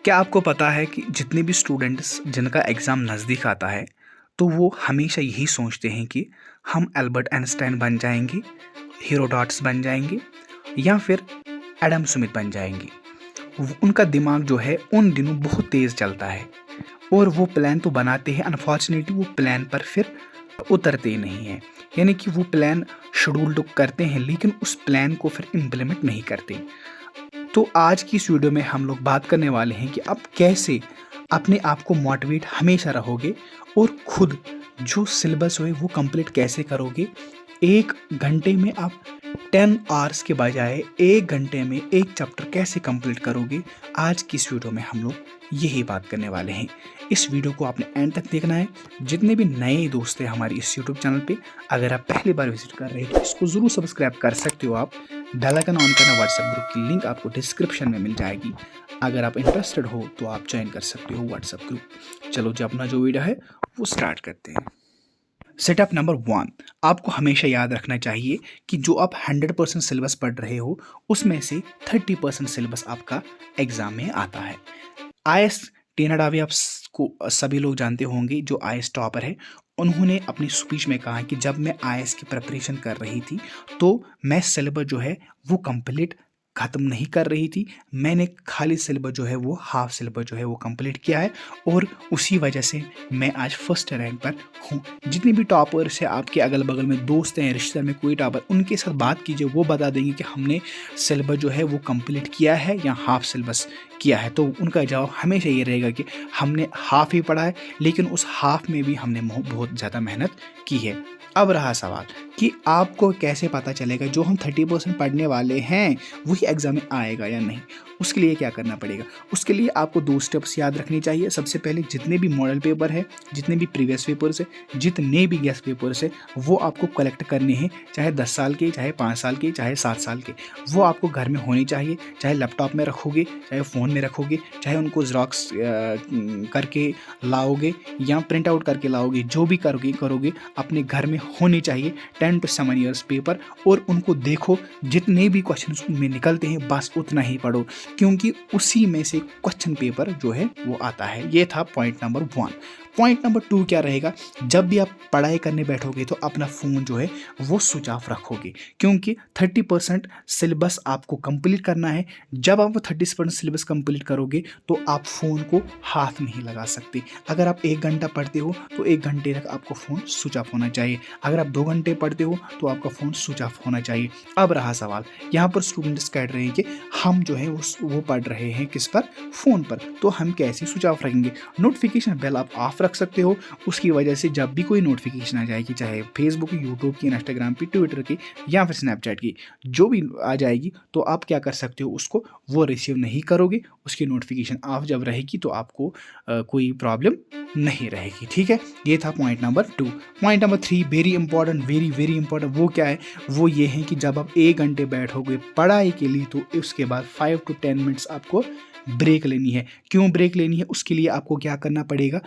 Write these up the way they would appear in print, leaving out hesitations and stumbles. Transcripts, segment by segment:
क्या आपको पता है कि जितने भी स्टूडेंट्स जिनका एग्ज़ाम नज़दीक आता है तो वो हमेशा यही सोचते हैं कि हम एल्बर्ट आइंस्टाइन बन जाएंगे, हेरोडोटस बन जाएंगे या फिर एडम स्मिथ बन जाएंगे। उनका दिमाग जो है उन दिनों बहुत तेज़ चलता है और वो प्लान तो बनाते हैं, अनफॉर्चुनेटली वो प्लान पर फिर उतरते नहीं हैं। यानी कि वो प्लान शेड्यूल तो करते हैं लेकिन उस प्लान को फिर इम्प्लीमेंट नहीं करते। तो आज की इस वीडियो में हम लोग बात करने वाले हैं कि आप कैसे अपने आप को मोटिवेट हमेशा रहोगे और खुद जो सिलेबस है वो कंप्लीट कैसे करोगे। एक घंटे में आप 10 आवर्स के बजाय एक घंटे में एक चैप्टर कैसे कंप्लीट करोगे। आज की इस वीडियो में हम लोग यही बात करने वाले हैं। इस वीडियो को आपने एंड तक देखना है। जितने भी नए दोस्त हैं हमारी इस यूट्यूब चैनल पे, अगर आप पहली बार विजिट कर रहे हैं तो इसको ज़रूर सब्सक्राइब कर सकते हो। आप बेल आइकन ऑन करना, व्हाट्सएप ग्रुप की लिंक आपको डिस्क्रिप्शन में मिल जाएगी। अगर आप इंटरेस्टेड हो तो आप ज्वाइन कर सकते हो व्हाट्सएप ग्रुप। चलो जी, अपना जो वीडियो है वो स्टार्ट करते हैं। सेटअप नंबर 1, आपको हमेशा याद रखना चाहिए कि जो आप 100% सिलेबस पढ़ रहे हो उसमें से 30% सिलेबस आपका एग्जाम में आता है। आईएएस टीना डावी आप को सभी लोग जानते होंगे, जो आईएएस टॉपर है। उन्होंने अपनी स्पीच में कहा कि जब मैं आईएएस की प्रिपरेशन कर रही थी तो मैं सिलेबस जो है वो कंप्लीट ख़त्म नहीं कर रही थी। मैंने खाली सिलेबस जो है वो हाफ सिलेबस जो है वो कंप्लीट किया है और उसी वजह से मैं आज फर्स्ट रैंक पर हूँ। जितने भी टॉपर्स हैं, आपके अगल बगल में दोस्त हैं, रिश्तेदार में कोई टॉपर, उनके साथ बात कीजिए, वो बता देंगे कि हमने सिलेबस जो है वो कंप्लीट किया है या हाफ सिलेबस किया है। तो उनका जवाब हमेशा ये रहेगा कि हमने हाफ ही पढ़ा है, लेकिन उस हाफ में भी हमने बहुत ज़्यादा मेहनत की है। अब रहा सवाल कि आपको कैसे पता चलेगा जो हम 30% पढ़ने वाले हैं वही एग्जाम में आएगा या नहीं। उसके लिए क्या करना पड़ेगा? उसके लिए आपको 2 स्टेप्स याद रखनी चाहिए। सबसे पहले जितने भी मॉडल पेपर है, जितने भी प्रीवियस पेपर्स है, जितने भी गेस्ट पेपर्स है, वो आपको कलेक्ट करने हैं। चाहे 10 साल के, चाहे 5 साल के, चाहे 7 साल के, वो आपको घर में होने चाहिए। चाहे लैपटॉप में रखोगे, चाहे फ़ोन में रखोगे, चाहे उनको ज़ेरॉक्स करके लाओगे या प्रिंट आउट करके लाओगे, जो भी करोगे अपने घर में होने चाहिए 10 to 7 ईयर्स पेपर। और उनको देखो, जितने भी क्वेश्चन में निकलते हैं बस उतना ही पढ़ो, क्योंकि उसी में से क्वेश्चन पेपर जो है वो आता है। ये था पॉइंट नंबर 1। पॉइंट नंबर 2 क्या रहेगा? जब भी आप पढ़ाई करने बैठोगे तो अपना फ़ोन जो है वो स्विच ऑफ रखोगे, क्योंकि 30% सिलेबस आपको कंप्लीट करना है। जब आप 30% सिलेबस कंप्लीट करोगे तो आप फ़ोन को हाथ नहीं लगा सकते। अगर आप 1 घंटा पढ़ते हो तो 1 घंटे तक आपको फ़ोन स्विच ऑफ होना चाहिए। अगर आप 2 घंटे पढ़ते हो तो आपका फ़ोन स्विच ऑफ होना चाहिए। अब रहा सवाल, यहाँ पर स्टूडेंट्स कह रहे हैं कि हम जो है वो पढ़ रहे हैं किस पर? फ़ोन पर। तो हम कैसे स्विच ऑफ रखेंगे? नोटिफिकेशन बेल आप ऑफ रख सकते हो। उसकी वजह से जब भी कोई नोटिफिकेशन आ जाएगी, चाहे फेसबुक की, यूट्यूब की, इंस्टाग्राम की, ट्विटर की या फिर स्नैपचैट की, जो भी आ जाएगी तो आप क्या कर सकते हो, उसको वो रिसीव नहीं करोगे। उसकी नोटिफिकेशन ऑफ जब रहेगी तो आपको कोई प्रॉब्लम नहीं रहेगी। ठीक है, ये था point number 2। Point number 3 very important, very important. वो क्या है? वो ये है कि जब आप 1 घंटे बैठोगे पढ़ाई के लिए तो उसके बाद 5 to 10 मिनट्स आपको ब्रेक लेनी है। क्यों ब्रेक लेनी है? उसके लिए आपको क्या करना पड़ेगा?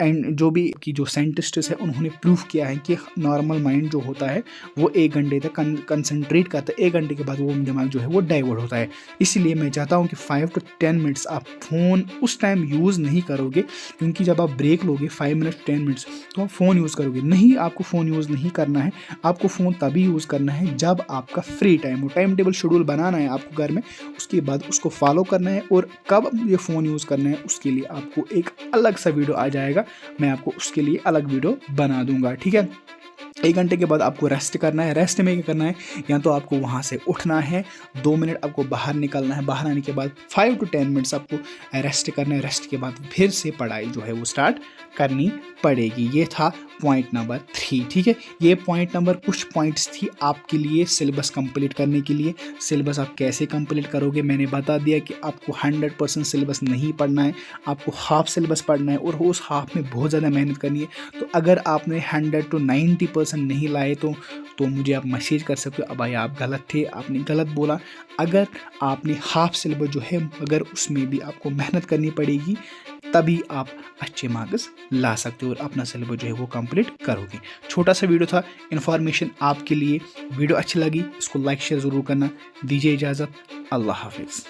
एंड जो भी कि जो साइंटिस्ट्स है उन्होंने प्रूफ किया है कि नॉर्मल माइंड जो होता है वो 1 घंटे तक कंसंट्रेट करता है। 1 घंटे के बाद वो दिमाग जो है वो डाइवर्ट होता है। इसलिए मैं चाहता हूँ कि 5 to 10 मिनट्स आप फ़ोन उस टाइम यूज़ नहीं करोगे, क्योंकि जब आप ब्रेक लोगे 5 मिनट्स 10 मिनट्स तो आप फ़ोन यूज़ करोगे नहीं। आपको फ़ोन यूज़ नहीं करना है। आपको फ़ोन तभी यूज़ करना है जब आपका फ्री टाइम हो। टाइम टेबल शेड्यूल बनाना है आपको घर में, उसके बाद उसको फॉलो करना है। और कब ये फ़ोन यूज़ करना है उसके लिए आपको एक अलग सा वीडियो आ जाएगा, मैं आपको उसके लिए अलग वीडियो बना दूंगा। ठीक है, 1 घंटे के बाद आपको रेस्ट करना है। रेस्ट में क्या करना है? या तो आपको वहाँ से उठना है, 2 मिनट आपको बाहर निकलना है, बाहर आने के बाद 5 to 10 मिनट्स आपको रेस्ट करना है। रेस्ट के बाद फिर से पढ़ाई जो है वो स्टार्ट करनी पड़ेगी। ये था पॉइंट नंबर 3। ठीक है, ये पॉइंट नंबर कुछ पॉइंट्स थी आपके लिए सिलेबस कंप्लीट करने के लिए। सिलेबस आप कैसे कंप्लीट करोगे मैंने बता दिया कि आपको 100% सिलेबस नहीं पढ़ना है, आपको हाफ सिलेबस पढ़ना है और उस हाफ में बहुत ज़्यादा मेहनत करनी है। तो अगर आपने 100 to 90% नहीं लाए तो मुझे आप मैसेज कर सकते हो, अब भाई आप गलत थे, आपने गलत बोला। अगर आपने हाफ सिलेबस जो है अगर उसमें भी आपको मेहनत करनी पड़ेगी तभी आप अच्छे मार्क्स ला सकते हो और अपना सिलेबस जो है वो कंप्लीट करोगे। छोटा सा वीडियो था, इन्फॉर्मेशन आपके लिए। वीडियो अच्छी लगी इसको लाइक शेयर ज़रूर करना। दीजिए इजाज़त, अल्लाह हाफिज़।